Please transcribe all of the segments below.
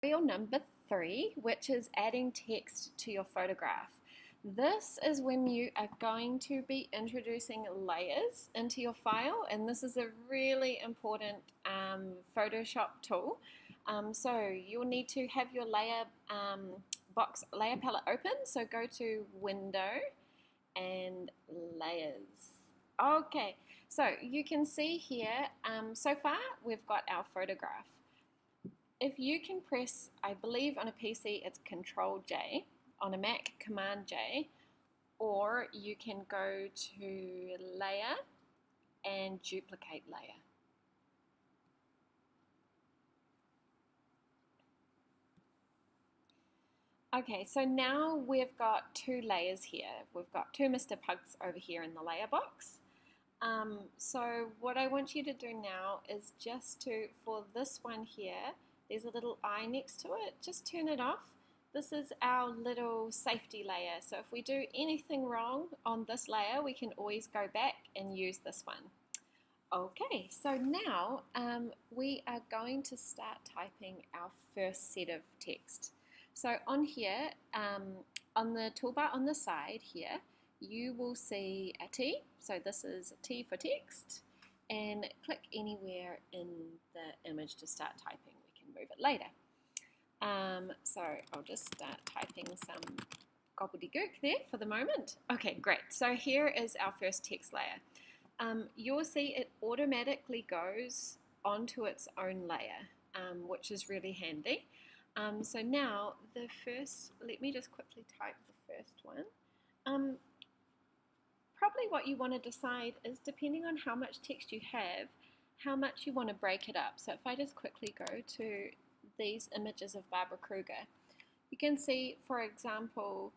Tutorial number 3, which is adding text to your photograph. This is when you are going to be introducing layers into your file, and this is a really important Photoshop tool. So you'll need to have your layer palette open. So go to Window and Layers. Okay, so you can see here, so far we've got our photograph. If you can press, I believe on a PC it's Control J, on a Mac Command J, or you can go to Layer and Duplicate Layer. Okay, so now we've got two layers here. We've got two Mr. Pugs over here in the layer box. So what I want you to do now is just for this one here, there's a little eye next to it, just turn it off. This is our little safety layer, so if we do anything wrong on this layer, we can always go back and use this one. Okay, so now we are going to start typing our first set of text. So on here, on the toolbar on the side here, you will see a T, so this is a T for text, and click anywhere in the image to start typing. We can move it later. So I'll just start typing some gobbledygook there for the moment. Okay, great. So here is our first text layer. You'll see it automatically goes onto its own layer, which is really handy. So now the first, let me just quickly type the first one. Probably what you want to decide is, depending on how much text you have, how much you want to break it up. So if I just quickly go to these images of Barbara Kruger, you can see, for example,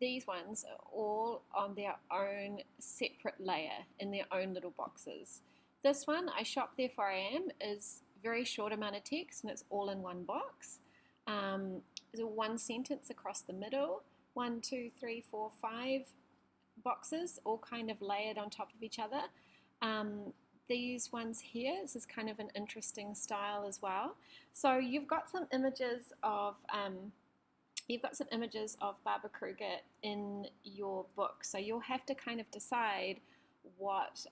these ones are all on their own separate layer in their own little boxes. This one, I shop therefore I am, is very short amount of text and it's all in one box. There's a one sentence across the middle, 1, 2, 3, 4, 5 boxes all kind of layered on top of each other. These ones here, this is kind of an interesting style as well. So you've got some images of Barbara Kruger in your book, so you'll have to kind of decide what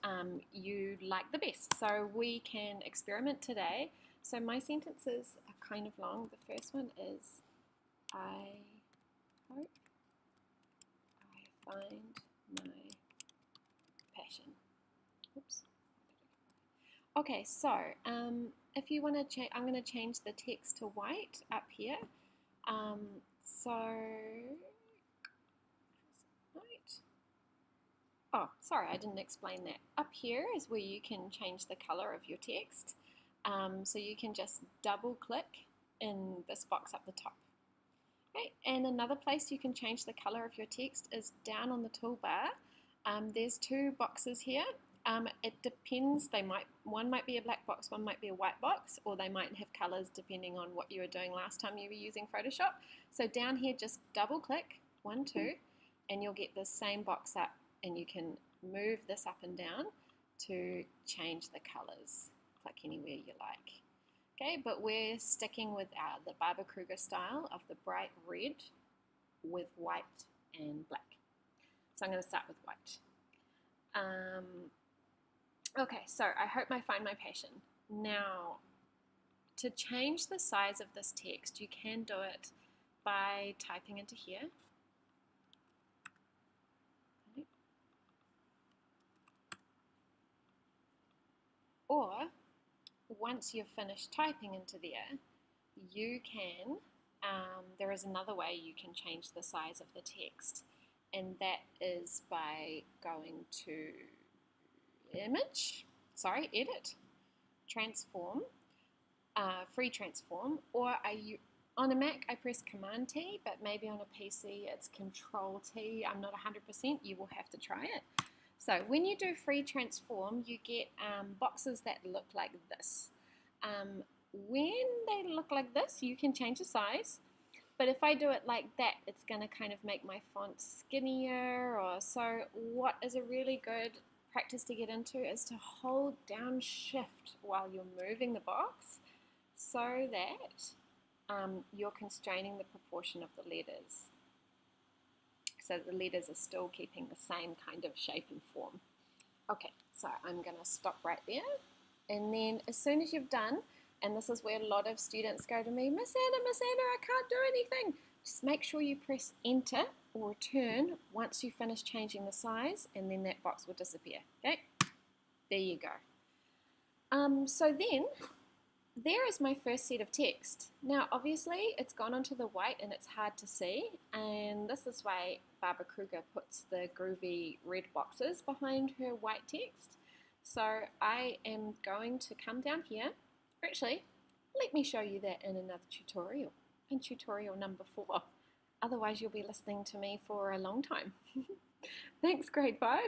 you like the best. So we can experiment today. So my sentences are kind of long. The first one is, I hope I find my passion. Oops. Okay, so if you want to change, I'm going to change the text to white up here. So white. Oh, sorry, I didn't explain that. Up here is where you can change the color of your text. So you can just double click in this box up the top. Okay, and another place you can change the color of your text is down on the toolbar. There's two boxes here. It depends, one might be a black box, one might be a white box, or they might have colors depending on what you were doing last time you were using Photoshop. So down here, just double click, 1, 2, and you'll get the same box up, and you can move this up and down to change the colors. Click anywhere you like. Okay, but we're sticking with the Barbara Kruger style of the bright red with white and black. So I'm going to start with white. Okay, so I hope I find my passion. Now, to change the size of this text, you can do it by typing into here. Or, once you've finished typing into there, you can, there is another way you can change the size of the text, and that is by going to Edit, Transform, Free Transform, or on a Mac I press Command T, but maybe on a PC it's Control T. I'm not 100%, you will have to try it. So when you do Free Transform, you get boxes that look like this. When they look like this, you can change the size, but if I do it like that, it's going to kind of make my font skinnier. So what is a really good practice to get into is to hold down Shift while you're moving the box, so that you're constraining the proportion of the letters. So the letters are still keeping the same kind of shape and form. Okay, so I'm going to stop right there. And then as soon as you've done, and this is where a lot of students go to me, Miss Anna, I can't do anything. Just make sure you press enter or return once you finish changing the size, and then that box will disappear. Okay, there you go. So then, there is my first set of text. Now obviously it's gone onto the white and it's hard to see, and this is why Barbara Kruger puts the groovy red boxes behind her white text. So I am going to come down here. Actually, let me show you that in another tutorial, in tutorial number 4. Otherwise you'll be listening to me for a long time. Thanks, grade 5.